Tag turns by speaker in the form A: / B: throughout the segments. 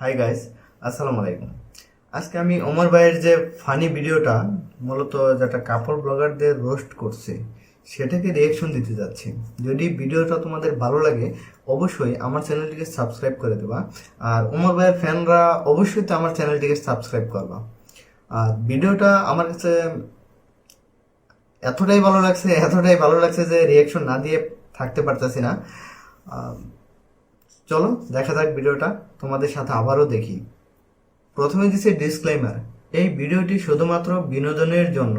A: Hi guys, আসসালামু আলাইকুম। আজকে আমি ওমর ভাইয়ের যে ফানি ভিডিওটা মূলত যেটা কাপড় ব্লগারদের রোস্ট করছে সেটাকে রিয়েকশন দিতে যাচ্ছি। যদি ভিডিওটা তোমাদের ভালো লাগে অবশ্যই আমার চ্যানেলটিকে সাবস্ক্রাইব করে দেবা, আর ওমর ভাইয়ের ফ্যানরা অবশ্যই তো আমার চ্যানেলটিকে সাবস্ক্রাইব করবা। আর ভিডিওটা আমার কাছে এতটাই ভালো লাগছে যে রিয়েকশন না দিয়ে থাকতে পারতেছি না। চলো দেখা যাক ভিডিওটা, তোমাদের সাথে আবারও দেখি। প্রথমে দিচ্ছে ডিসক্লেইমার, এই ভিডিওটি শুধুমাত্র বিনোদনের জন্য,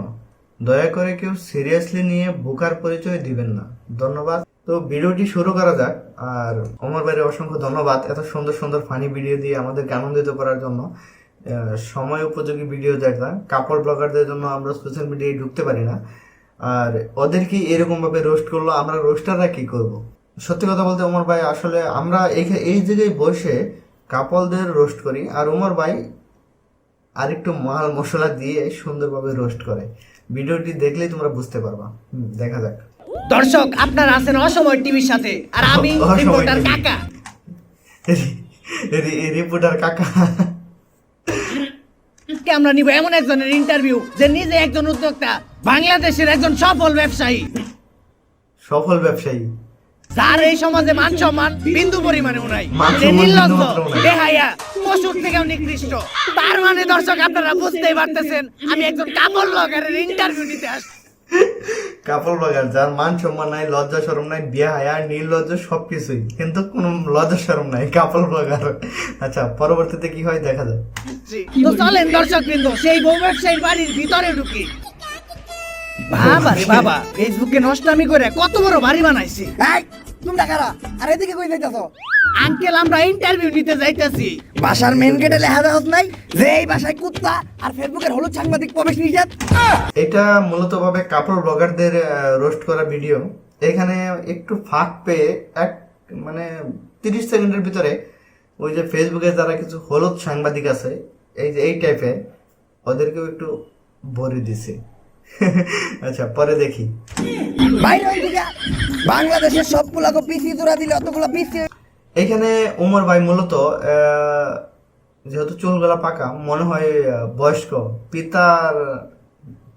A: দয়া করে কেউ সিরিয়াসলি নিয়ে বোকার পরিচয় দিবেন না। ধন্যবাদ। তো ভিডিওটি শুরু করা যাক। আর ওমর ভাইয়ের অসংখ্য ধন্যবাদ এত সুন্দর সুন্দর ফানি ভিডিও দিয়ে আমাদেরকে আনন্দিত করার জন্য। সময় উপযোগী ভিডিও দেখা, কাপড় ব্লগারদের জন্য আমরা সোশ্যাল মিডিয়ায় ঢুকতে পারি না, আর ওদেরকে এরকম ভাবে রোস্ট করলো, আমরা রোস্টাররা কি করব? সত্যি কথা বলতে ওমর ভাই আসলে আমরা এই জায়গায় বসে কাপলদের রোস্ট করি, আর ওমর ভাই আরেকটু মাল মশলা দিয়ে সুন্দরভাবে রোস্ট করে। ভিডিওটি দেখলেই তোমরা বুঝতে পারবা। দেখা যাক।
B: দর্শক, আপনারা আছেন অসময় টিভির সাথে, আর আমি রিপোর্টার কাকা।
A: রিপোর্টার কাকা।
B: আজকে আমরা নিব এমন একজনের ইন্টারভিউ যে নিজে একজন উদ্যোক্তা, বাংলাদেশের একজন সফল ব্যবসায়ী, যার এই সমাজে মান সম্মান বিন্দু পরিমাণেও নাই। সে নির্লজ্জ, বেহায়া, পশুর থেকেও নিকৃষ্ট। তার মানে দর্শক আপনারা বুঝতেই পারতেছেন আমি একজন কাপড় ব্লগারের ইন্টারভিউ নিতে আসছি।
A: কাপড় ব্লগার যার মান সম্মান নাই, লজ্জা শরম নাই, বেহায়া, নির্লজ্জ সবকিছুই, কিন্তু কোনো লজ্জা শরম নাই, কাপড় ব্লগার। আচ্ছা, পরবর্তীতে কি হয় দেখা যায়।
B: তো চলেন দর্শক বৃন্দ সেই বউ ব্যবসায়ীর বাড়ির ভিতরে ঢুকি। বাবা রে বাবা, ফেসবুকে নষ্টামি করে কত বড় বাড়ি বানাইছি।
C: তোমরা কারা? আর এদিকে কই যাইতাছো?
B: আঙ্কেল, আমরা ইন্টারভিউ নিতে যাইতাছি।
C: বাসার মেন গেটে লেখা দেওয়া নাই যে এই বাসায় কুত্তা আর ফেসবুকের হলুদ সাংবাদিক প্রবেশ নিষেধ।
A: এটা মূলত ভাবে কাপড় ব্লগারদের রোস্ট করা ভিডিও। এখানে একটু ফাঁক পেয়ে মানে 30 সেকেন্ডের ভিতরে ওই যে ফেসবুকে যারা কিছু হলুদ সাংবাদিক আছে এই টাইপের, ওদেরকেও একটু ভরে দিছে। আচ্ছা, পরে দেখি।
C: বাইরে হই দিগা বাংলাদেশের সবগুলাকে পিসি জোড়া দিলে অতগুলা পিসি।
A: এখানে ওমর ভাই মূলত যেহেতু চুলগুলা পাকা, মনে হয় বয়স্ক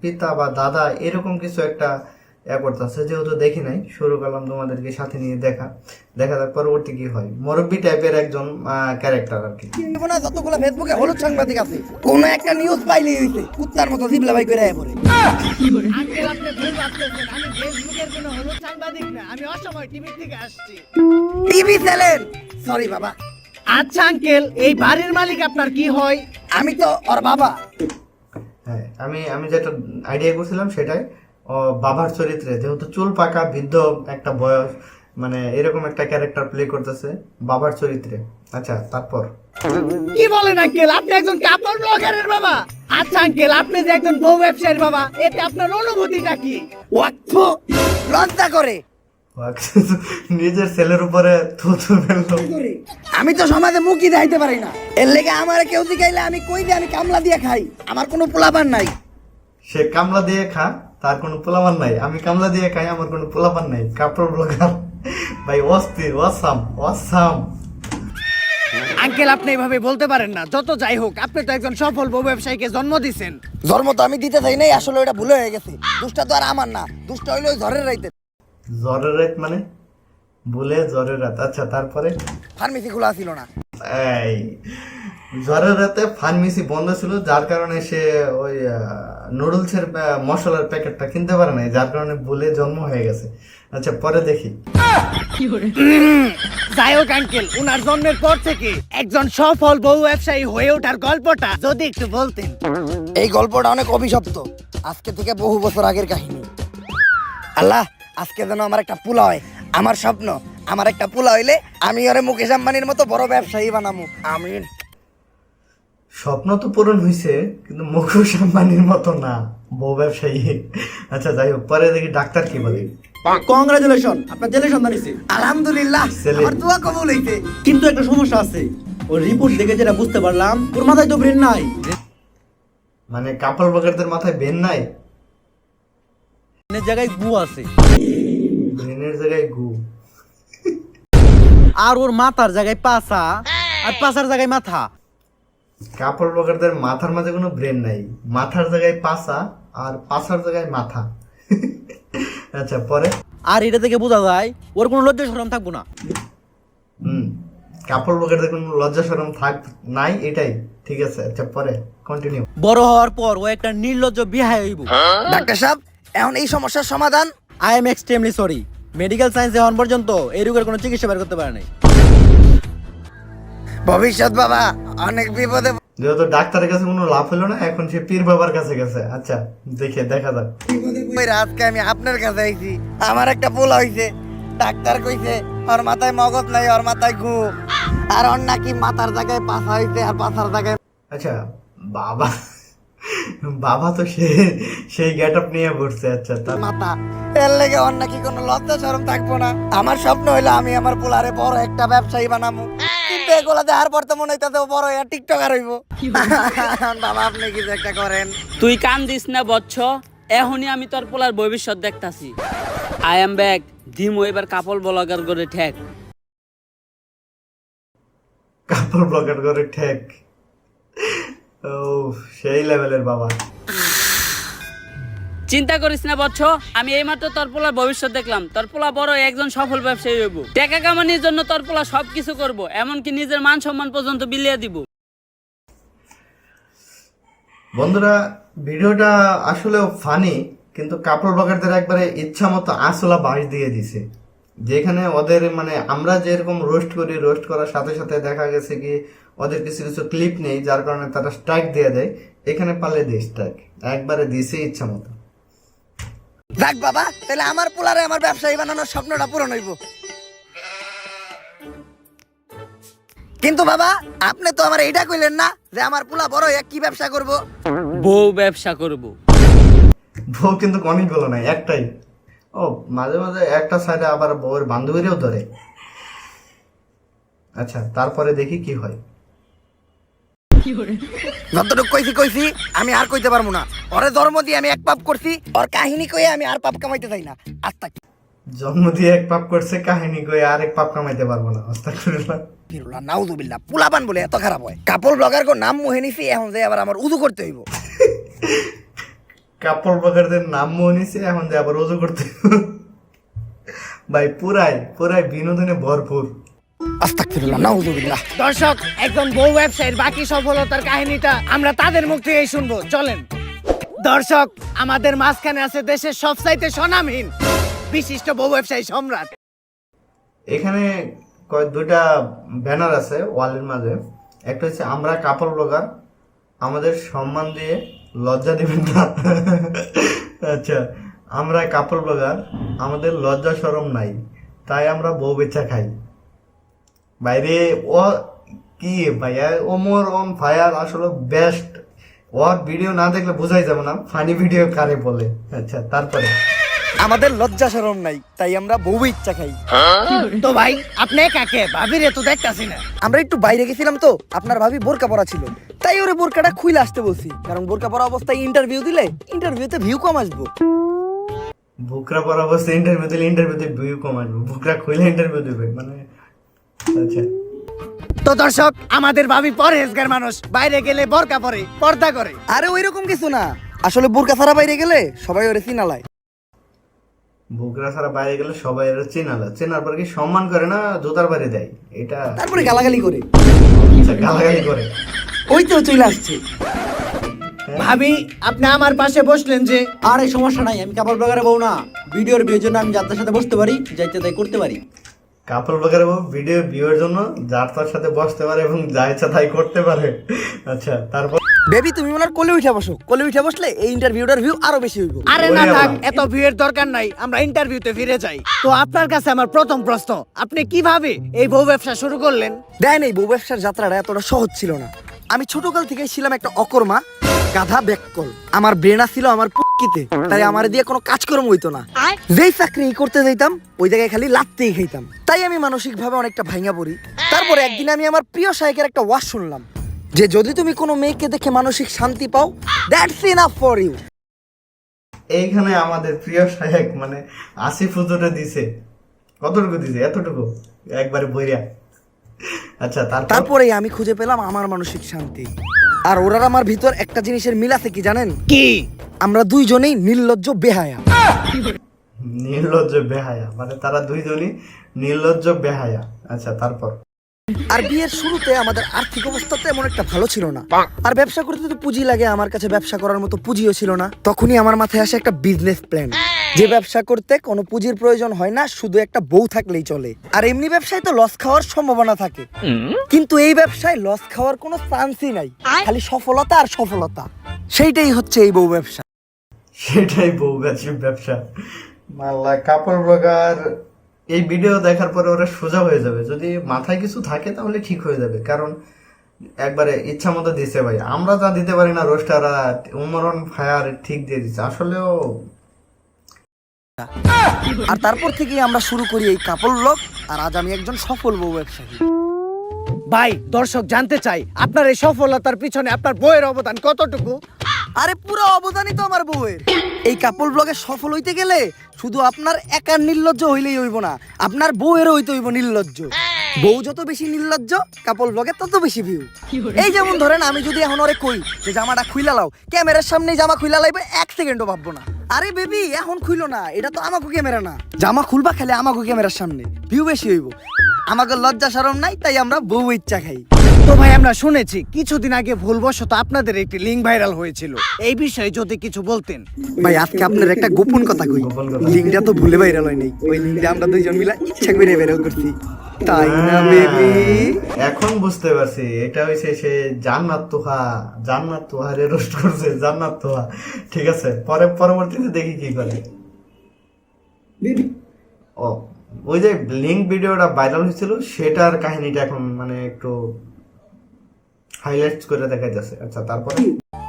A: পিতা বা দাদা এরকম কিছু একটা করতেছে, যেহেতু দেখি নাই, শুরু করলাম তোমাদেরকে সাথে নিয়ে দেখা যাক পরবর্তী কি হয়। মুরব্বী টাইপের একজন ক্যারেক্টার আর কি।
C: না, যতগুলা ফেসবুকে হলুদ সাংবাদিক আছে কোন একটা নিউজ পাইলেই হইছে কুত্তার মতো জিবলা বাই করে পড়ে।
B: আঙ্কেল, আপনি ভুল ভাবতেছেন, আমি ফেসবুকের কোনো হলুদ সাংবাদিক না, আমি অসময় টিভি থেকে আসছি।
C: টিভি চ্যানেল, সরি বাবা।
B: আচ্ছা আঙ্কেল, এই বাড়ির মালিক আপনার কি হয়?
C: আমি তো ওর বাবা।
A: হ্যাঁ, আমি যেটা আইডিয়া করছিলাম সেটাই। ও বাবার চরিত্রে, যেহেতু চুল পাকা, বৃদ্ধ একটা বয়স, মানে এরকম একটা ক্যারেক্টার প্লে করতেছে বাবার চরিত্রে। আচ্ছা, তারপর
B: কি বলেন আঙ্কেল, আপনি একজন কাপড় ব্লগারের বাবা? আচ্ছা আঙ্কেল, আপনি যে একজন বউ ব্যবসায়ীর বাবা, এতে আপনার অনুভূতিটা কি?
C: ওয়াক্ফ লজ্জা করে।
A: নিজের ছেলের উপরে থুথু ফেললো।
C: আমি তো সমাজে মুখই দেখাইতে পারি না, এর লেগে আমার কেউ দিকাইলে আমি কই দিয়ে আমি কামলা দিয়ে খাই, আমার কোনো পোলাপান নাই।
A: সে কামলা দিয়ে খা, তার কোনো পোলাপান নাই। আমি কামলা দিয়ে খাই, আমার কোনো পোলাপান নাই। কাপড় ব্লগার ভাই অস্থির, অসাম।
B: আঙ্কেল, আপনি এভাবে বলতে পারেন না। যত যাই হোক, আপনি তো একজন সফল বউ ব্যবসায়ীকে জন্ম দিয়েছেন।
C: জন্ম তো আমি দিতে চাই নাই, আসলে ওটা ভুল হয়ে গেছে। দুষ্টা তো আর আমার না, দুষ্টা হইলো ওই ঝড়ের রাইতে।
A: জ্বরের রাত মানে বলে জ্বরের রাত। আচ্ছা, তারপরে
C: ফার্মেসি খোলা ছিল না।
A: এই জ্বরের রাতে ফার্মেসি বন্ধ ছিল, যার কারণে সে ওই নুডলসের মশলার প্যাকেটটা কিনতে পারে নাই, যার কারণে বলে জন্ম হয়ে গেছে। আচ্ছা, পরে দেখি।
B: যাই হোক আঙ্কেল, উনার জন্মের পর থেকে একজন সফল বউ ব্যবসায়ী হয়ে ওঠার গল্পটা যদি একটু বলতেন।
C: এই গল্পটা অনেক অভিশপ্ত, আজকে থেকে বহু বছর আগের কাহিনী। আল্লাহ, আজকে যেন আমার একটা পোলা হয়। আমার স্বপ্ন, আমার একটা পোলা হইলে আমি ওরে মুকেশ আম্বানির মতো বড় ব্যবসায়ী বানামু। আমিন।
A: স্বপ্ন তো পূরণ হয়েছে, কিন্তু মুকেশ আম্বানির মতো না, বউ ব্যবসায়ী। আচ্ছা, যাই হোক, পরে দেখি ডাক্তার কি বলে।
D: কংগ্রাচুলেশন, আপনার ছেলে সন্তান হইছে।
C: আলহামদুলিল্লাহ,
A: ছেলে।
C: আমার দোয়া কবুল হইছে।
D: কিন্তু একটা সমস্যা আছে, ওর রিপোর্ট দেখে যেটা বুঝতে পারলাম, ওর মাথায় তো ব্রেন নাই।
A: মানে কাপড় ব্লগারদের মাথায় বেন নাই,
D: ব্রেনের জায়গায় গু আছে,
A: ব্রেনের জায়গায় গু।
D: আর ওর মাথার জায়গায় পাছা, আর পাছার জায়গায় মাথা।
A: কাপড় ব্লগারদের মাথার মাঝে কোনো ব্রেন নাই, মাথার জায়গায় পাছা আর পাছার জায়গায় মাথা। আচ্ছা পরে।
D: আর এটা থেকে বোঝা যায় ওর কোনো লজ্জা শরম থাকবো না।
A: কাপড় ব্লগারদের কোনো লজ্জা শরম নাই, এটাই ঠিক আছে। আচ্ছা পরে কন্টিনিউ।
D: বড় হওয়ার পর ও একটা নির্লজ্জ বিহায় হইব।
C: ডাক্তার সাহেব, এখন এই সমস্যার সমাধান?
D: I am extremely sorry, medical সায়েন্সে এখন পর্যন্ত এই রোগের কোনো চিকিৎসা বের করতে পারে নাই।
C: ভবিষ্যৎ বাবা অনেক বিপদে।
A: যেহেতু ডাক্তারের কাছে কোনো লাভ হলো না, এখন সে পীর বাবার কাছে গেছে। আচ্ছা দেখা যাক।
C: আজকে আমি আপনার কাছে আইছি, আমার একটা ভুল হইছে। ডাক্তার কইছে ওর মাথায় মগজ নাই, ওর মাথায় গু, আর ওর নাকি মাথার জায়গায় পাছা হইছে আর পাছার জায়গায়।
A: আচ্ছা বাবা, বাবা তো সেই গেট আপ নিয়ে ঘুরছে। আচ্ছা তার
C: মাথা, এর লেগে ওর নাকি কোনো লজ্জা শরম থাকবো না। আমার স্বপ্ন হইলো আমি আমার পোলারে বড় একটা ব্যবসায়ী বানাবো, কিন্তু এগুলা দেখার পর তো মনে হইতাছে ও বড় হইয়া টিকটকার হইব। বাবা আপনি কিছু একটা করেন।
E: তুই কান দিস না বচ্চ, এখনই আমি তোর পোলার ভবিষ্যৎ দেখতাছি। আই এম ব্যাক, দিমো এবার কাপড় ব্লগার করে ঠেক।
A: কাপড় ব্লগার করে ঠেক, ও সেই লেভেলের বাবা।
E: চিন্তা করিস না বচ্চ, আমি এইমাত্র তোর পোলার ভবিষ্যৎ দেখলাম। তোর পোলা বড় একজন সফল ব্যবসায়ী হইব। টাকা কামানোর জন্য তোর পোলা সবকিছু করব, এমনকি নিজের মান সম্মান পর্যন্ত বিলিয়ে দিব।
A: বন্ধুরা ভিডিওটা আসলে ফানি, কিন্তু কাপড় ব্লগারদের একবারে ইচ্ছা মতো আসলা বাস দিয়ে দিছে। যেখানে ওদের মানে আমরা যেরকম রোস্ট করি, রোস্ট করার সাথে সাথে দেখা গেছে কি ওদের কিছু কিছু ক্লিপ নেই, যার কারণে তারা স্ট্রাইক দিয়ে দেয়। এখানে পারলে দেয় স্ট্রাইক, একবারে দিছে ইচ্ছা মতো।
C: দেখ বাবা, তাহলে আমার পোলারে আমার ব্যবসায়ী বানানোর স্বপ্নটা পূরণ হইব। কিন্তু বাবা আপনি তো আমার এইটা কইলেন না যে আমার পোলা বড় হইয়া কি ব্যবসা করব।
E: বউ ব্যবসা করব।
A: বউ কিন্তু অনেক গুলো নাই, একটাই। ও মাঝে মাঝে একটা সাইডে আবার বউয়ের বান্ধবীরাও ধরে। আচ্ছা তারপরে দেখি কি হয়।
C: যতটুকু কইছি আমি আর কইতে পারবো না। ওরে জন্ম দিয়ে আমি এক পাপ করছি, ওর কাহিনী কইয়া আমি আর পাপ কামাইতে চাই না। আস্তা
A: জন্ম দিয়ে এক পাপ করছে, কাহিনী কই আরেক পাপ কামাইতে পারবো না। আস্তাগফিরুল্লাহ।
C: ফিরুল্লাহ নাউযুবিল্লাহ, পোলাপান বলে এত খারাপ হয়? কাপড় ব্লগার কো নাম মুহে নিছি, এখন যে আবার আমার উযু করতে হইব।
A: কাপড় ব্লগারদের নাম মনে নিছে, এখন যে আবার ওযু করতে হবে। ভাই পুরাই বিনোদনে ভরপুর।
C: আস্তাগফিরুল্লাহ নাউযুবিল্লাহ।
B: দর্শক, একজন বউ ব্যবসায়ীর বাকি সফলতার কাহিনীটা আমরা তাদের মুখ থেকেই শুনবো, চলেন। দর্শক, আমাদের মাঝখানে আছে দেশের সবচাইতে স্বনামহীন বিশিষ্ট বউ ব্যবসায়ী সম্রাট।
A: এখানে দুইটা ব্যানার আছে ওয়ালের মাঝে। একটা হচ্ছে আমরা কাপড় ব্লগার, আমাদের সম্মান দিয়ে লজ্জা দিবেন না। আচ্ছা, আমরা কাপড় ব্লগার, আমাদের লজ্জা শরম নাই, তাই আমরা বউ বেচা খাই। বাইরে ও কি ভাইয়া, ও মোর অন ফায়ার, আসলে বেস্ট। ওর ভিডিও না দেখলে বোঝাই যাবে না ফানি ভিডিও কারে বলে। আচ্ছা তারপরে
C: আমাদের লজ্জা শরম নাই, তাই আমরা বউ ইচ্ছা খাই।
B: তো ভাই আপনি কাকে ভাবিরে তো দেখতাছি না।
C: আমরা একটু বাইরে গেছিলাম তো, আপনার ভাবি বোরকা পরা ছিল, তাই ওরে বোরকাটা খুইলে আসতে বলছি। কারণ বোরকা পরা অবস্থায় ইন্টারভিউ দিলে ইন্টারভিউতে ভিউ কম আসবো।
A: বুকরা পর অবস্থায় ইন্টারভিউ দিলে ইন্টারভিউতে ভিউ কম আসবে, বুকরা খুলে ইন্টারভিউ দেবে মানে। আচ্ছা
B: তো দর্শক, আমাদের ভাবি পরহেজগার মানুষ, বাইরে গেলে বোরকা পরে, পর্দা করে।
C: আরে ওইরকম কিছু না, আসলে বোরকা ছাড়া বাইরে গেলে সবাই ওরে চিনালায়।
A: বুকরা ছাড়া বাইরে গেলে সবাই এরা চেনার পর কি সম্মান করে না, জোতার বাড়ি দেয়, এটা
C: তারপরে গালাগালি করে।
A: আচ্ছা, গালাগালি করে।
C: ওই তো চলে আসছে।
B: ভাবি আপনি আমার পাশে বসলেন যে?
D: আর এই সমস্যা নাই, আমি কাপড় ব্লগারে বউ না। ভিডিওর বিয়ের জন্য আমি যাত্রার সাথে বসতে পারি, যাইতে তাই করতে পারি।
A: কাপড় ব্লগার ভিডিও ভিউয়ের জন্য যার তার সাথে বসতে পারে এবং যা ইচ্ছা তাই করতে পারে। আচ্ছা তারপর
C: বেবি তুমি ওনার কোলে উঠে বসো, কোলে উঠে বসলে এই ইন্টারভিউটার ভিউ আরো বেশি হইব।
B: আরে না থাক, এত ভিউয়ের দরকার নাই, আমরা ইন্টারভিউতে ফিরে যাই। তো আপনার কাছে আমার প্রথম প্রশ্ন, আপনি কিভাবে এই বউ ব্যবসা শুরু করলেন?
C: দেয় নেই, বউ ব্যবসার যাত্রাটা এতটা সহজ ছিল না। আমি ছোটকাল থেকে ছিলাম একটা অকর্মা গাধা ব্যাককল। আমার ব্রেনা ছিল আমার পুকিতে, তাই আমার দিয়ে কোনো কাজকর্ম হইতো না। যেই চাকরি করতে যাইতাম ওই জায়গায় খালি লাত্তেই খাইতাম, তাই আমি মানসিক ভাবে অনেকটা ভাঙা পড়ি। তারপরে একদিন আমি আমার প্রিয় শায়েকের একটা ওয়াজ শুনলাম যে যদি তুমি কোনো মেয়েকে দেখে মানসিক শান্তি পাও, দ্যাটস ইনাফ ফর ইউ।
A: এইখানে আমাদের প্রিয় শায়েক মানে আসিফ হুজুরে দিছে, কতটুকু দিছে? এতটুকু, একবারে বইরা। আচ্ছা তারপর
C: তারপরেই আমি খুঁজে পেলাম আমার মানসিক শান্তি। আর ওরার আমার ভিতর একটা জিনিসের মিল আছে কি জানেন?
B: কি?
C: আমরা দুইজনেই নির্লজ্জ বেহায়া।
A: নির্লজ্জ বেহায়া, মানে তারা দুইজনই নির্লজ্জ বেহায়া। আচ্ছা তারপর
C: আর বিয়ের শুরুতে আমাদের আর্থিক অবস্থা তো এমন একটা ভালো ছিল না, আর ব্যবসা করতে তো পুঁজি লাগে, আমার কাছে ব্যবসা করার মতো পুঁজিও ছিল না। তখনই আমার মাথায় আসে একটা বিজনেস প্ল্যান, যে ব্যবসা করতে কোনো পুঁজির প্রয়োজন হয় না, শুধু একটা বউ থাকলেই চলে। আর এমনি ব্যবসায় তো লস খাওয়ার সম্ভাবনা থাকে, কিন্তু এই ব্যবসায় লস খাওয়ার কোনো চান্সই নাই, খালি সফলতা আর সফলতা। সেইটাই হচ্ছে এই বউ ব্যবসা।
A: সেটাই বউ ব্যবসা। মাল্লা কাপড় ব্লগার এই ভিডিও দেখার পরে ওরা সোজা হয়ে যাবে, যদি মাথায় কিছু থাকে তাহলে ঠিক হয়ে যাবে, কারণ একবারে ইচ্ছা মতো দিছে ভাই। আমরা যা দিতে পারি না রোস্টাররা উমরন ফায়ার ঠিক দিয়ে দিচ্ছে আসলেও।
C: আর তারপর থেকেই আমরা শুরু করি এই কাপড় ব্লগ, আর আজ আমি একজন সফল বউ ব্যবসায়ী।
B: ভাই দর্শক জানতে চাই আপনার এই সফলতার পিছনে আপনার বইয়ের অবদান কতটুকু?
C: আরে পুরো অবদানই তো আমার বউয়ের। এই কাপড় ব্লগে সফল হইতে গেলে শুধু আপনার একার নির্লজ্জ হইলেই হইব না, আপনার বউয়েরও হইতে হইব নির্লজ্জ। বউ যত বেশি নির্লজ্জ, কাপড় ব্লগে তত বেশি ভিউ। এই যেমন ধরেন আমি যদি এখন ওরে কই যে জামাটা খুইলা লাও, ক্যামেরার সামনে জামা খুইলা লাইবে 1 সেকেন্ডও ভাববো না। আরে বেবি এখন খুইলো না, এটা তো আমাকে ক্যামেরা না, জামা খুলবা খেলে আমাকে ক্যামেরার সামনে, ভিউ বেশি হইব। আমাকে লজ্জা শরম নাই, তাই আমরা বউ ইচ্ছা খাই।
B: তো ভাই আমরা শুনেছি কিছুদিন আগে ভুলবশত আপনাদের একটি লিঙ্ক ভাইরাল হয়েছিল, এই বিষয়ে যদি কিছু বলতেন।
C: ভাই আজকে আপনার একটা গোপন কথা কই,
A: গোপন কথা।
C: লিঙ্কটা তো ভুলে ভাইরাল হয় নাই, ওই লিঙ্কটা আমরা দুইজন মিলে ইচ্ছা করে ভাইরাল করছি, তাই না বেবি?
A: এখন বুঝতে পারছি এটা হইছে সে জান্নাত তোহারে রোস্ট করছে, জান্নাত তোহা। ঠিক আছে, পরবর্তীতে দেখি কি করে। ও ওই যে লিঙ্ক ভিডিওটা ভাইরাল হয়েছিল সেটার কাহিনীটা এখন মানে একটু হাইলাইটস করে দেখা যাচ্ছে। আচ্ছা তারপরে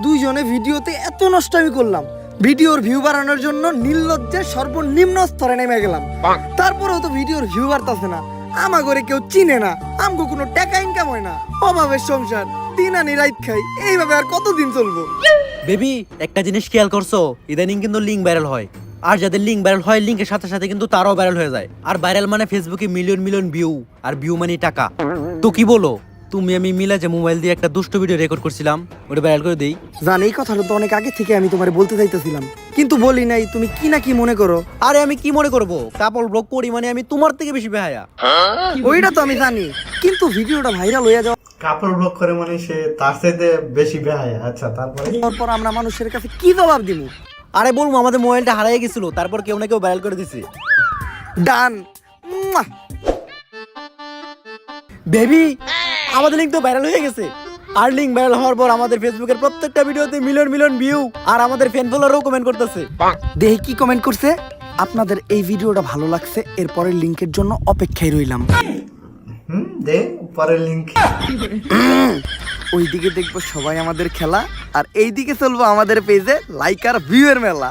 C: দুইজনে ভিডিওতে এত নষ্টামি করলাম, ভিডিওর ভিউ বাড়ানোর জন্য নির্লজ্জের সর্বনিম্ন স্তরে নেমে গেলাম, তারপরেও তো ভিডিওর ভিউ বাড়তাছে না। আমা করে কেউ চিনে না, আমগো কোনো টাকা ইনকাম হয় না, অভাবের সংসার, দিন আনি রাইত খাই, এইভাবে আর কতদিন চলবো?
D: বেবি একটা জিনিস খেয়াল করছো, ইদানিং কিন্তু লিঙ্ক ভাইরাল হয়, আর যাদের লিঙ্ক ভাইরাল হয় লিঙ্কের সাথে সাথে কিন্তু তারাও ভাইরাল হয়ে যায়। আর ভাইরাল মানে ফেসবুকে মিলিয়ন মিলিয়ন ভিউ, আর ভিউ মানে টাকা। তো কি বলো তুমি আমি মিলা যে মোবাইল দিয়ে একটা দুষ্ট ভিডিও রেকর্ড করছিলাম, ওটা ভাইরাল করে দেই?
C: জান এই কথাটা তো অনেক আগে থেকে আমি তোমারে বলতে চাইতেছিলাম, কিন্তু বলি নাই, তুমি কি না কি মনে করো।
D: আরে আমি কি মনে করব, কাপড় ব্লগ করি মানে আমি তোমার থেকে বেশি বেহায়া।
C: ওইটা তো আমি জানি, কিন্তু ভিডিওটা ভাইরাল হয়ে যাওয়ার
A: কাপড় ব্লগ করে মানে সে তার সাথে বেশি বেহায়া। আচ্ছা তারপরে
C: পর আমরা মানুষের কাছে কি জবাব দিব?
D: আরে বলবো আমাদের মোবাইলটা হারিয়ে গেছিল, তারপর কেউ না কেউ ভাইরাল করে দিছে।
C: ডান।
D: বেবি আমাদের লিঙ্ক তো ভাইরাল হয়ে গেছে, আর লিঙ্ক ভাইরাল হওয়ার পর আমাদের ফেসবুকের প্রত্যেকটা ভিডিওতে মিলিয়ন মিলিয়ন ভিউ, আর আমাদের ফ্যান ফলোয়ারও কমেন্ট করতেছে।
C: দেখি কি কমেন্ট করছে। আপনাদের এই ভিডিওটা ভালো লাগছে, এরপরের লিংকের জন্য অপেক্ষায় রইলাম।
A: দে পরের লিঙ্ক।
C: ওইদিকে দেখবো সবাই আমাদের খেলা, আর এইদিকে চলবো আমাদের পেজে লাইক আর ভিউয়ের মেলা।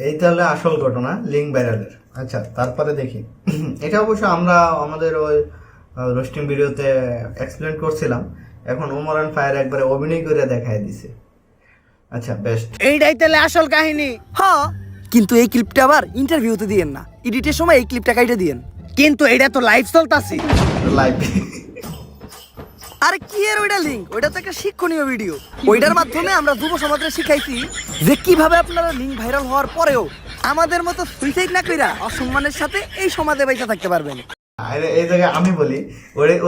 A: এই তাহলে আসল ঘটনা লিঙ্ক ভাইরালের। আচ্ছা তারপরে দেখি এটা অবশ্য আমরা আমাদের ওই রোস্টিং ভিডিওতে এক্সপ্লেন করছিলাম, এখন উমরান ফায়ার একবারে অভিনয় করে দেখায় দিছে। আচ্ছা বেস্ট।
B: এইটাই তাহলে আসল কাহিনী।
C: হ্যাঁ, কিন্তু এই ক্লিপটা আবার ইন্টারভিউতে দিয়েন না, এডিটের সময় এই ক্লিপটা কাইটে দিয়েন।
B: কিন্তু এটা তো লাইভ চলতাছে।
A: লাইভ
C: আরে কি এর ওইটা লিংক, ওইটা তো একটা শিক্ষণীয় ভিডিও, ওইটার মাধ্যমে আমরা যুব সমাজে শিখাইছি যে কিভাবে আপনারা লিংক ভাইরাল হওয়ার পরেও আমাদের মতো সুইসাইড না কইরা অসম্মানের সাথে এই সমাজে বেঁচে থাকতে পারবেন।
A: এই জায়গায় আমি বলি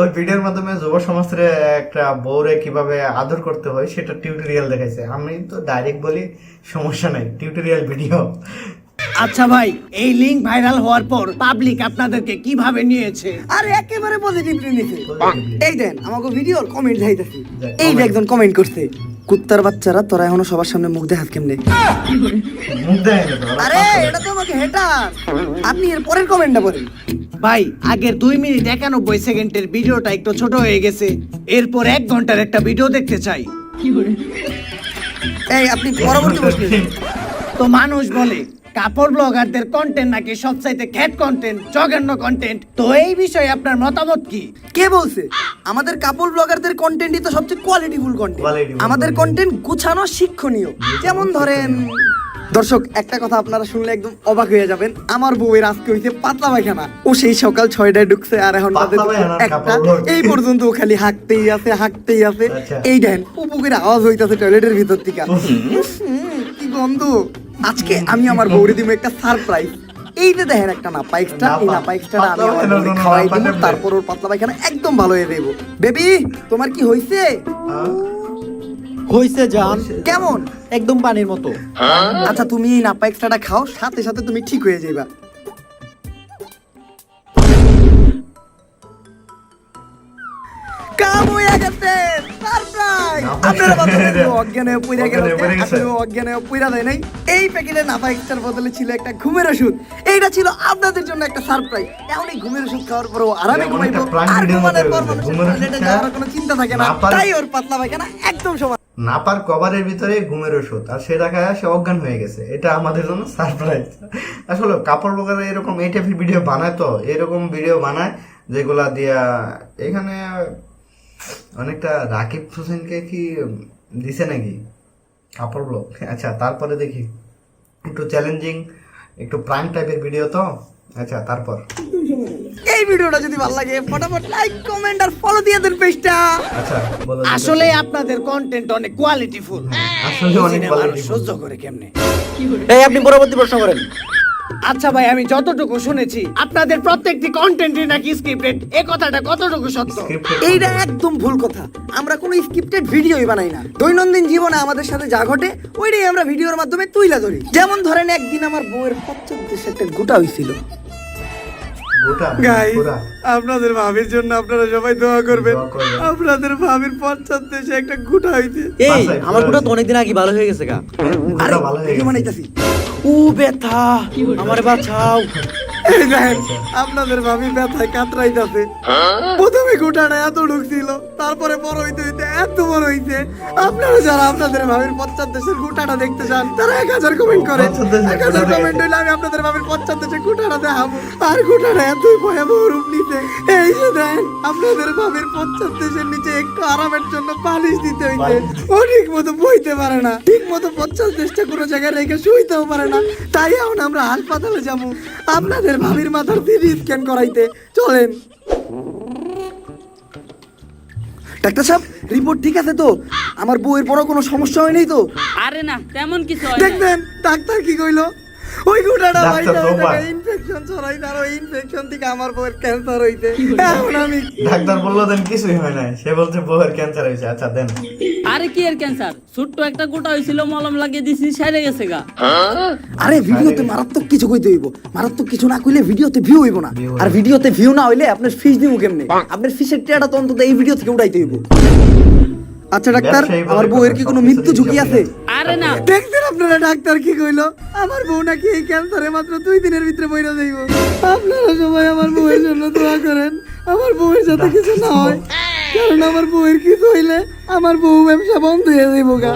A: ওই ভিডিওর মাধ্যমে যুব সমাজের একটা বউরে কিভাবে আদর করতে হয় সেটা টিউটোরিয়াল দেখাইছে। আমি তো ডাইরেক্ট বলি সমস্যা নাই, টিউটোরিয়াল ভিডিও।
B: আচ্ছা ভাই, এই লিংক ভাইরাল হওয়ার পর পাবলিক আপনাদেরকে কিভাবে নিয়েছে?
C: আরে একেবারে পজিটিভলি নিছে। এই দেন আমাকে ভিডিওর কমেন্ট দেখাইতেছি, এই যে একজন কমেন্ট করছে, কুত্তার বাচ্চারা তোরা এখনো সবার সামনে মুখ দেখাস কেমনে?
A: মুখ দেয় না তো ওরা।
C: আরে এটা তো আমাকে হেটার। আপনি এর পরের কমেন্টটা পড়েন।
B: ভাই আগের 2 মিনিট 91 সেকেন্ডের ভিডিওটা একটু ছোট হয়ে গেছে, এরপর 1 ঘন্টার একটা ভিডিও দেখতে চাই।
C: এই আপনি পরবর্তী প্রশ্ন।
B: তো মানুষ বলে কাপড় ব্লগারদের কন্টেন্ট নাকি সবচাইতে খ্যাত কন্টেন্ট, জঘন্য কন্টেন্ট। তো এই বিষয়ে আপনার মতামত কি?
C: কে বলছে? আমাদের কাপড় ব্লগারদের কন্টেন্টই তো সবচেয়ে কোয়ালিটিফুল কন্টেন্ট।
A: Qualityful
C: আমাদের
A: content।
C: কন্টেন্ট গুছানো, শিক্ষণীয়। যেমন ধরেন দর্শক একটা কথা আপনারা শুনলে একদম অবাক হয়ে যাবেন, আমার বউয়ের আজকে হইছে পাতলা পায়খানা। ও সেই সকাল 6টায় ঢুকছে আর এখন বাজে
A: পাতলা পায়খানার
C: একটা,
A: কাপড় ভর্তি।
C: এই পর্যন্ত ও খালি হাঁকতেই আছে হাঁকতেই আছে।
A: আচ্ছা।
C: এই দেন পুপুকের আওয়াজ হইতাছে টয়লেটের ভিতর থেকে, কি গন্ধ। আজকে আমি আমার বউরে দিব একটা সারপ্রাইজ। এই যে দেখেন একটা নাপা এক্সট্রা, এই নাপা এক্সট্রাটা আমি আমার বউরে খাওয়াই দিব, তারপর ওর পাতলা পায়খানা একদম ভালো হয়ে দেব। বেবি তোমার কি হইছে?
D: হইছে জান,
C: কেমন?
D: একদম পানির মতো।
C: আচ্ছা তুমি এই নাপা এক্সট্রাটা খাও, সাথে সাথে তুমি ঠিক হয়ে যাইবা। কাম হয়ে গেছে, সারপ্রাইজ। আপনারা বলতে অজ্ঞান হয়ে পইরা গেল, আসলে অজ্ঞান হয়ে পইরা দেয় নাই। এই প্যাকেটে নাপা এক্সট্রার বদলে ছিল একটা ঘুমের ওষুধ। এইটা ছিল আপনাদের জন্য একটা সারপ্রাইজ। এখন এই ঘুমের ওষুধ খাওয়ার পর ও আরামে ঘুমাইবো, আর ঘুমানোর পর মানুষের টয়লেটে যাওয়ার কোনো চিন্তা থাকে না, তাই ওর পাতলা পায়খানা একদম সমান।
A: নাপার কভারের ভিতরে ঘুমের ওষুধ, আর সেটা খায় সে অজ্ঞান হয়ে গেছে। এটা আমাদের জন্য সারপ্রাইজ। আসলে কাপড় ব্লগার এরকম এই টাইপের ভিডিও বানায়, তো এরকম ভিডিও বানায় যেগুলা দিয়া এখানে অনেকটা রাকিব হোসেনকে কি দিছে নাকি কাপড় ব্লগ। আচ্ছা তারপরে দেখি একটু চ্যালেঞ্জিং, একটু প্রাইম টাইপের ভিডিও তো। আচ্ছা তারপর
C: এই ভিডিওটা যদি ভালো লাগে ফটাফট লাইক কমেন্ট আর ফলো দিয়ে দেন পেজটা।
A: আচ্ছা বলো।
B: আসলে আপনাদের কন্টেন্ট অনেক কোয়ালিটিফুল,
A: আসলে অনেক quality।
B: সহ্য করে কেমনে।
D: এই আপনি পরবর্তী প্রশ্ন করেন।
B: আচ্ছা ভাই, আমি যতটুকু শুনেছি আপনাদের প্রত্যেকটি কন্টেন্টই নাকি স্ক্রিপ্টেড, এই কথাটা কতটুকু সত্য?
C: এইটা একদম ভুল কথা। আমরা কোনো স্ক্রিপ্টেড ভিডিওই বানাই না। দৈনন্দিন জীবনে আমাদের সাথে যা ঘটে ওইটাই আমরা ভিডিওর মাধ্যমে তুইলা ধরি। যেমন ধরেন একদিন আমার বউয়ের পশ্চাৎদেশে একটা গোটা হইছিল।
A: গোটা
C: গাইস,
A: পুরা
C: আপনাদের ভাবির জন্য আপনারা সবাই দোয়া করবেন।
A: দোয়া করবেন।
C: আপনাদের ভাবির পশ্চাৎদেশে একটা গোটা হইছে।
D: এই
A: বাসায়
D: আমার
A: পুরো
D: গুটা তো অনেকদিন আগে ভালো হয়ে গেছে গা।
C: আরে
A: গোটা ভালো হয়ে
C: ভিডিও
A: গেছে।
C: বানাইতাছি।
D: ও ব্যথা, আমারে বাঁচাও।
C: এই দেখেন আপনাদের ভাবি ব্যথায় কাতরাইতাছে। প্রথমে গোটাটা এত ঢুকছিল, তারপরে বড় হইতে হইতে এত বড় হইছে। আপনারা যারা আপনাদের ভাবির পশ্চাৎদেশের গোটাটা দেখতে চান তারা 1000 কমেন্ট করে।
A: পশ্চাৎদেশের
C: 1000
A: গোটাটা
C: কমেন্ট হইলে আমি আপনাদের ভাবির পশ্চাৎদেশের গোটাটা দেখাবো। আর গোটাটা এতই ভয়াবহ রূপ নিতে, এই যে দেন আপনাদের ভাবির পশ্চাৎদেশের নিচে একটু আরামের জন্য পালিশ দিতে হইতে। ও ঠিক মতো বইতে পারে না, ঠিক মতো পশ্চাৎদেশটা কোনো জায়গায় রেখে শুইতেও পারে না। তাই এখন আমরা হাসপাতালে যাবো আপনাদের ভাবির মাথার সিটি স্ক্যান করাইতে। চলেন ডাক্তার সাহেব, রিপোর্ট ঠিক আছে তো? আমার বউয়ের বড় কোনো সমস্যা হয়নি তো?
E: আরে না, তেমন কিছু হয় না।
C: দেখবেন ডাক্তার কি কইলো, ওই গুটাটা
A: ডাক্তার
C: বাইরে
A: সোমবার।
C: ইনফেকশন ছড়াইছে, আর ওই ইনফেকশন থেকে আমার বউয়ের ক্যান্সার হইছে। এখন আমি
A: ডাক্তার বললো দেন কিছুই হয় নাই, সে বলছে বউয়ের ক্যান্সার হয়েছে। আচ্ছা দেন।
E: আরে কি এর ক্যান্সার? ছোট্ট একটা গোটা হয়েছিল, মলম লাগিয়ে দিছি, সেরে গেছে গা।
C: আরে ভিডিওতে মারাত্মক কিছু কইতে হইব, মারাত্মক কিছু না কইলে ভিডিওতে ভিউ হইব না। আর ভিডিওতে ভিউ না হইলে আপনার ফিস দিব কেমনে? আপনার ফিসের টাকাটা তো অন্তত এই ভিডিও থেকে উঠাইতে হইব। আচ্ছা ডাক্তার,
A: ব্যবসায়ী বলে
C: আমার বউয়ের কি
A: কথা,
C: কোনো
A: সবকিছু
C: মৃত্যু ঝুঁকি
A: হিসাবে
C: আছে?
A: নেই।
E: আরে না,
C: দেখছেন আপনারা ডাক্তার কি কইলো? আমার বউ নাকি এই ক্যান্সারে মাত্র 2 দিনের ভিতরে মইরা যাইব। আপনারা সবাই আমার বউয়ের জন্য দোয়া করেন, আমার বউয়ের যাতে কিছু না হয়। কারণ আমার বউয়ের কিছু হইলে আমার বউ ব্যবসা বন্ধ হয়ে যাইব গা।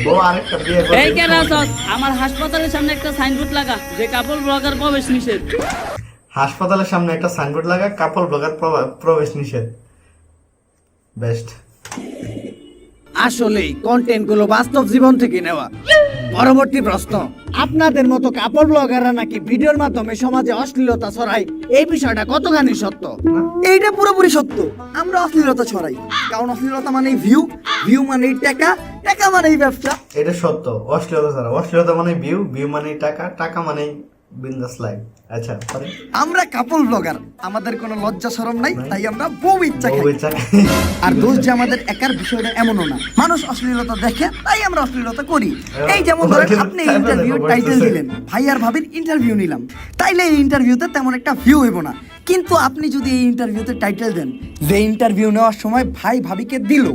A: বউ আরেকটা বিয়ে করবে।
E: এই কেন আসস? আমার হাসপাতালের সামনে একটা সাইনবোর্ড লাগা যে কাপড় ব্লগার প্রবেশ নিষেধ।
A: হাসপাতালের সামনে একটা সাইনবোর্ড লাগা, কাপড় ব্লগার প্রবেশ নিষেধ। বেস্ট।
B: আসলেই কন্টেন্ট গুলো বাস্তব জীবন থেকে নেওয়া। পরবর্তী প্রশ্ন, আপনাদের মতো কাপড় ব্লগাররা নাকি ভিডিওর মাধ্যমে সমাজে অশ্লীলতা ছড়ায়, এই বিষয়টা কতখানি সত্য?
C: এইটা পুরোপুরি সত্য। আমরা অশ্লীলতা ছড়াই, কারণ অশ্লীলতা মানেই ভিউ, ভিউ মানেই টাকা, টাকা মানেই ব্যবসা।
A: এটা সত্য। অশ্লীলতা ছাড়া, অশ্লীলতা মানে ভিউ, ভিউ মানে টাকা, টাকা মানে বিন্দাস লাইফ। আচ্ছা পরে
C: আমরা কাপল ব্লগার, আমাদের কোনো লজ্জা শরম নাই, তাই আমরা বউ ইচ্ছা
A: বউ
C: খাই।
A: ইচ্ছা
C: আর দোষ যে আমাদের একার বিষয়টা এমনও না, মানুষ অশ্লীলতা দেখে তাই আমরা অশ্লীলতা করি। এই যেমন ধরেন আপনি ইন্টারভিউ টাইটেল দিলেন, ভাই আর ভাবির ইন্টারভিউ নিলাম, তাইলে এই ইন্টারভিউতে তেমন একটা ভিউ হইব না। কিন্তু আপনি যদি এই ইন্টারভিউতে টাইটেল দেন যে ইন্টারভিউ নেওয়ার সময় ভাই ভাবিকে দিল,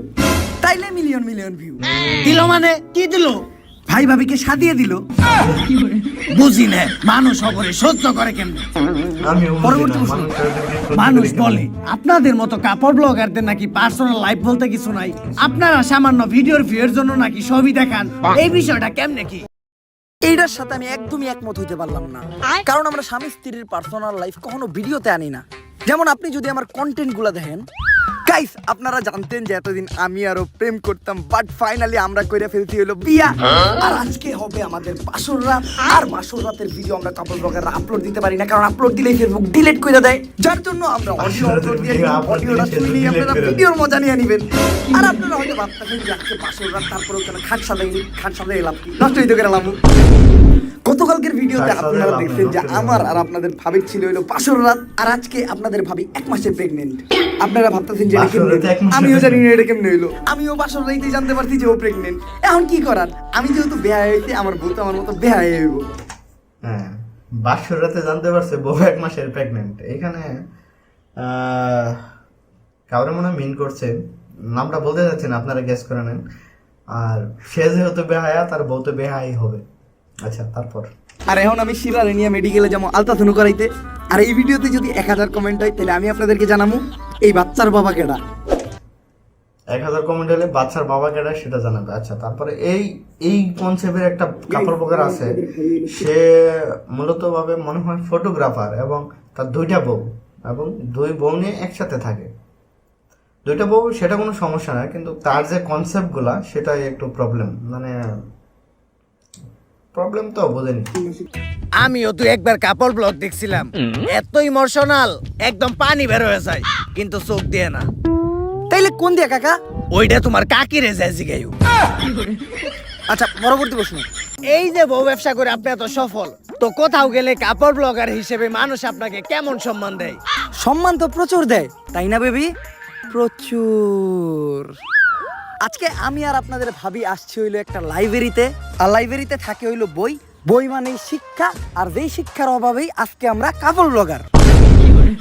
C: তাইলে মিলিয়ন মিলিয়ন ভিউ।
B: দিল মানে কি দিল?
C: ভাই ভাবিকে সাদিয়ে দিল।
B: বুঝি না মানুষ অপরে সহ্য করে কেমনে।
A: আমি
C: পরবর্তী প্রশ্ন।
B: মানুষ বলে আপনাদের মতো কাপড় ব্লগারদের নাকি পার্সোনাল লাইফ বলতে কিছু নাই, আপনারা সামান্য ভিডিওর ভিউয়ের জন্য নাকি ছবি দেখান, এই বিষয়টা কেমনে কি?
C: এইটার সাথে আমি একদমই একমত হইতে পারলাম না, কারণ আমরা স্বামী স্ত্রীর পার্সোনাল লাইফ কখনো ভিডিওতে আনি না। যেমন আপনি যদি আমার কন্টেন্ট গুলা দেখেন, গাইস আপনারা জানতেন যে এতদিন আমি আরো প্রেম করতাম, বাট ফাইনালি আমরা কইরা ফেলতে হলো বিয়া। আর আজকে হবে আমাদের বাসর রাত। আর বাসর রাতের ভিডিও আমরা কাপল ব্লগাররা আপলোড দিতে পারি না, কারণ আপলোড দিলেই ফেসবুক ডিলিট করে দেয়। যার জন্য আমরা অডিও আপলোড দিয়ে অডিওটা শুনে নিয়ে আপনারা ভিডিওর মজা নিয়ে নেবেন। আর আপনারা হয়তো ভাবতেছেন যে আজকে বাসর রাত, তারপরেও কেন খাট সাজাই এলাম কি নষ্ট হইতে গেলাম। গতকালকের ভিডিওতে আপনারা দেখছেন যে আমার আর আপনাদের ভাবির ছিল হলো বাসর রাত, আর আজকে আপনাদের ভাবি 1 মাসে প্রেগনেন্ট। আপনারা ভাবতেছেন যে এটা কেমনে? আমিও জানি না এটা কেমনে হইলো। আমিও বাসর রাইতে জানতে পারছি যে ও প্রেগনেন্ট। এখন কি করার, আমি যেহেতু বেহায়া হইতে আমার বউ তো আমার মতো বেহায়া হইব।
A: হ্যাঁ, বাসর রাতে জানতে পারছে বউ 1 মাসের প্রেগনেন্ট। এখানে কাউরে মনে মিন করছে, নামটা বলতে যাচ্ছি না, আপনারা গেস করে নেন। আর সে যেহেতু বেহায়া, তার বউ তো বেহাই হবে। আচ্ছা, তারপর
C: আর এখন আমি শিরারে নিয়ে মেডিকেলে যাবো আলট্রাসাউন্ড করাইতে। আর এই ভিডিওতে যদি 1000 কমেন্ট হয় তাহলে আমি আপনাদেরকে জানাবো এই বাচ্চার বাবা কেডা।
A: 1000 কমেন্ট হলে বাচ্চার বাবা কেডা সেটা জানাবে। আচ্ছা, তারপরে এই কনসেপ্টের একটা কাপড় ব্লগার আছে, সে মূলত ভাবে মনে হয় ফটোগ্রাফার, এবং তার 2টা বউ, এবং 2 বউ নিয়ে একসাথে থাকে। 2টা বউ সেটা কোনো সমস্যা না, কিন্তু তার যে কনসেপ্ট গুলা সেটাই একটু প্রবলেম, মানে প্রবলেম তো বোঝেনি।
B: আমিও তো একবার কাপল ব্লগ দেখছিলাম, এত ইমোশনাল, একদম পানি বের হয়ে যায়, কিন্তু চোখ দিয়ে না।
C: তাইলে কোন দিয়া কাকা?
B: ওইটা তোমার কাকিরে যায় জিগাইও।
C: আচ্ছা, পরবর্তী প্রশ্ন।
B: এই যে বউ ব্যবসা করে আপনি এত সফল, তো কোথাও গেলে কাপড় ব্লগার হিসেবে মানুষ আপনাকে কেমন সম্মান দেয়?
C: সম্মান তো প্রচুর দেয়, তাই না বেবি? প্রচুর। আজকে আমি আর আপনাদের ভাবি আসছি হইলো একটা লাইব্রেরিতে। আর লাইব্রেরিতে থাকে হইলো বই মানে শিক্ষা, আর যেই শিক্ষার অভাবেই আজকে আমরা কাপল ব্লগার।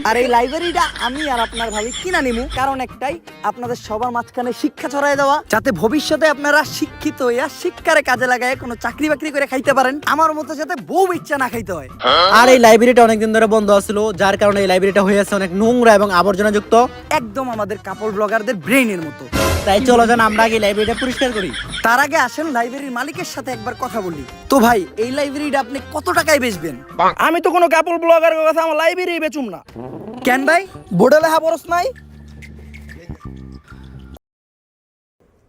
C: আর এই লাইব্রেরিটা আমি আর আপনার ভাবি কিনা নিমু, কারণ একটাই, আপনাদের সবার মাঝখানে শিক্ষা ছড়াই দেওয়া, যাতে ভবিষ্যতে আপনারা শিক্ষিত হইয়া শিক্ষারে কাজে লাগায় কোনো চাকরি বাকরি করে খাইতে পারেন, আমার মতো যাতে বউ ইচ্ছা না খাইতে হয়।
D: আর এই লাইব্রেরিটা অনেকদিন ধরে বন্ধ আছিল, যার কারণে এই লাইব্রেরিটা হয়ে আছে অনেক নোংরা এবং আবর্জনা যুক্ত,
C: একদম আমাদের কাপল ব্লগারদের ব্রেইনের মতো।
D: তাই চলো যান আমরা আগে লাইব্রেরিটা পরিষ্কার করি।
C: তার আগে আসেন লাইব্রেরির মালিকের সাথে একবার কথা বলি। তো ভাই, এই লাইব্রেরিটা আপনি কত টাকায় বেচবেন?
F: আমি তো কোনো কাপল ব্লগারের কথা আমার লাইব্রেরি বেচুম না।
C: কেন ভাই, বোর্ডে লেখা বরস নাই?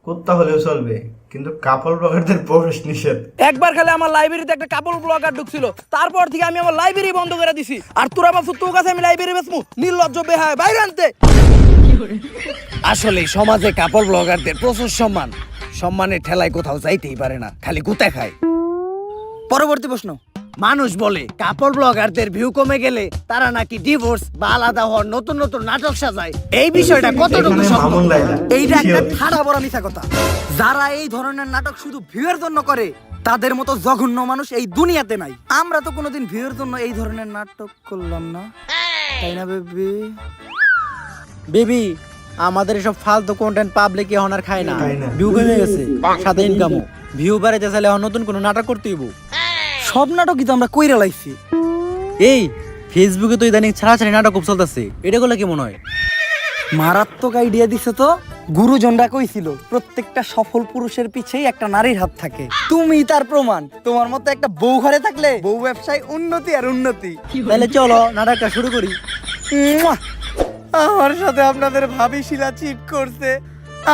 A: কুত্তা হলেও চলবে, কিন্তু কাপড় ব্লগারদের প্রবেশ নিষেধ।
F: একবার খালি আমার লাইব্রেরিতে একটা কাপল ব্লগার ঢুকছিল, তারপর থেকে আমি আমার লাইব্রেরি বন্ধ করে দিছি। আর তোরা ভাবছো তোর কাছে আমি লাইব্রেরি বেচমু? নির্লজ্জ বেহায়, বাইরে আনতে।
B: আসলে সমাজে কাপড় ব্লগারদের প্রচুর সম্মান, সম্মানের ঠেলায় কোথাও যাইতেই পারে না, খালি গুতা খায়।
C: পরবর্তী প্রশ্ন।
B: মানুষ বলে কাপড় ব্লগারদের ভিউ কমে গেলে তারা নাকি ডিভোর্স বা আলাদা হওয়ার নতুন নতুন নাটক সাজায়, এই বিষয়টা কতটুকু
A: এখানে
B: সত্য?
A: মামুন লাইলা।
C: এইটা একটা
A: Sure.
C: ঠাড়া বড় মিথ্যা কথা। যারা এই ধরনের নাটক শুধু ভিউয়ের জন্য করে, তাদের মতো জঘন্য মানুষ এই দুনিয়াতে নাই। আমরা তো কোনোদিন ভিউয়ের জন্য এই ধরনের নাটক করলাম না, তাই না বেবি?
D: বেবি, আমাদের এসব ফালতু কন্টেন্ট পাবলিক এখন আর খায় না,
A: খায় না।
D: ভিউ কমে গেছে, সাথে ইনকামও। ভিউ বাড়াইতে চাইলে এখন নতুন কোনো নাটক করতে হইব।
C: সব নাটকই তো আমরা কইরা লাইছি।
D: এই ফেসবুকে তো ইদানিং ছাড়াছাড়ি নাটক খুব চলতেছে, এটা গুলো কেমন হয়?
C: মারাত্মক আইডিয়া দিছে তো। গুরুজনরা কইছিল প্রত্যেকটা সফল পুরুষের পিছেই একটা নারীর হাত থাকে। তুমি তার প্রমাণ। তোমার মতো একটা বউ ঘরে থাকলে বউ ব্যবসায় উন্নতি আর উন্নতি।
D: তাহলে চলো নাটকটা শুরু করি।
C: মুয়া! আমার সাথে আপনাদের ভাবি শিলা চিট করছে।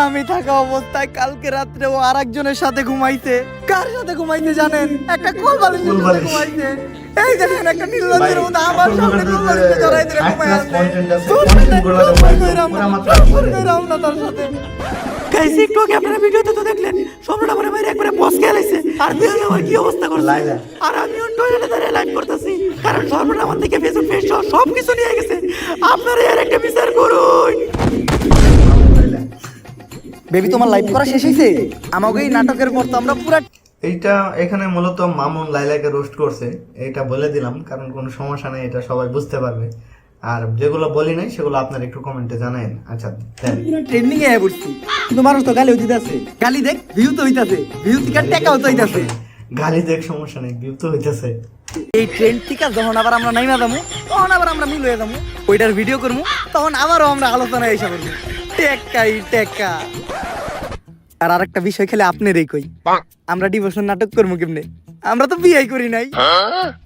C: আমি থাকা অবস্থায় কালকে রাত্রে ও আরেকজনের সাথে ঘুমাইছে। কার সাথে ঘুমাইছে জানেন? একটা কোলবালিশের সাথে
A: কোলবালিশ।
C: ঘুমাইছে। এই দেখেন, একটা নির্লজ্জের মতো
A: ভাই,
C: আমার সামনে
A: কাপড়
C: কোলবালিশে জড়াই ধরে
A: ব্লগারদের
C: ঘুমায় আছে।
A: content আছে,
C: ধুর,
A: content গুলো
C: ধুর,
A: ভাই,
C: কইরাম না,
A: পুরা মাত্রা
C: ধুর,
A: করে।
C: কইরাম না তার সাথে।
B: গাইস, একটু আগে আপনারা ভিডিওতে তো দেখলেন সম্রাট আমার মায়ের একবারে বস খেলাইছে, আর দেখেন আমার কি অবস্থা করছে।
A: লাইলা।
B: আর আমিও টয়লেটে দাঁড়িয়ে লাইভ করতেছি, কারণ সম্রাট আমার থেকে ফেসবুক ফেস সব কিছু নিয়ে গেছে। আপনারা এর একটা বিচার করুন।
A: মামুন লাইলা।
C: বেবি, তোমার লাইভ করা শেষ হইছে? আমাকে এই নাটকের পর তো আমরা পুরা
A: এইটা এখানে মূলত মামুন লাইলাকে রোস্ট করছে, এটা বলে দিলাম, কারণ কোনো সমস্যা নেই, এটা সবাই বুঝতে পারবে। আর যেগুলো বলি নাই সেগুলো আপনারা একটু কমেন্টে জানান। আচ্ছা, দেন।
C: ট্রেন্ডিং এ পড়ছি।
D: কিন্তু মানুষ তো গালি দিতে আছে।
C: গালি দেখ, ভিউ তো হইতাছে, ভিউ থেকে টাকাও তো হইতাছে।
A: গালি দেখ, সমস্যা নেই, ভিউ তো হইতেছে।
C: এই ট্রেন্ড থেকে যখন আবার আমরা নাইমা যাবো, তখন আবার আমরা মিল হয়ে যাবো, ওইটার ভিডিও করবো, তখন আবারও আমরা আলোচনায় এসে করবো। টেকাই টেকা। আর আরেকটা বিষয় খেলে আপনারই কই, আমরা ডিভোর্সের নাটক করবো কেমনে? আমরা তো বিয়ে করি নাই,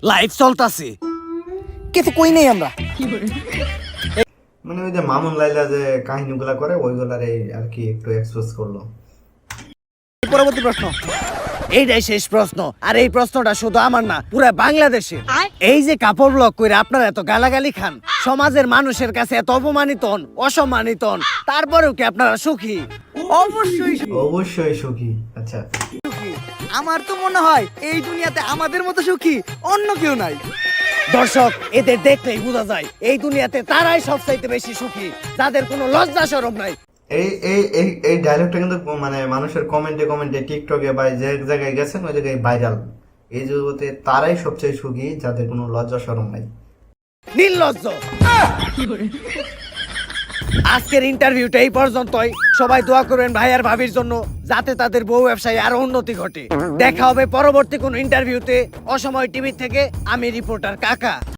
B: লাইভ চলতাছে।
C: কিছু কই নাই আমরা।
A: মানে ওই যে মামুন লাইলা যে কাহিনীগুলা করে ওইগুলার এই আর কি একটু এক্সপোজ করলো।
C: পরবর্তী প্রশ্ন।
B: এইটাই শেষ প্রশ্ন, আর এই প্রশ্নটা শুধু আমার না, পুরো বাংলাদেশের। এই যে কাপড় ব্লগ করে আপনারা এত গালাগালি খান, সমাজের মানুষের কাছে এত অপমানিত হন, অসম্মানিত হন, তারপরেও কি আপনারা সুখী?
C: অবশ্যই
A: অবশ্যই সুখী। আচ্ছা,
C: সুখী। আমার তো মনে হয় এই দুনিয়াতে আমাদের মতো সুখী অন্য কেউ নাই।
B: দর্শক, এদের দেখলেই বোঝা যায় এই দুনিয়াতে তারাই সবচাইতে বেশি সুখী, যাদের কোনো লজ্জা শরম নাই।
A: এই এই এই এই ডায়লগটা কিন্তু মানে মানুষের কমেন্টে টিকটকে বা যে জায়গায় গেছেন ওই জায়গায় ভাইরাল। এই জগতে তারাই সবচেয়ে সুখী যাদের কোনো লজ্জা শরম নাই।
B: নির্লজ্জ। আজকের ইন্টারভিউটা এই পর্যন্তই। সবাই দোয়া করবেন ভাই আর ভাবির জন্য, যাতে তাদের বউ ব্যবসায় আরো উন্নতি ঘটে। দেখা হবে পরবর্তী কোন ইন্টারভিউতে। অসময় টিভি থেকে আমি রিপোর্টার কাকা।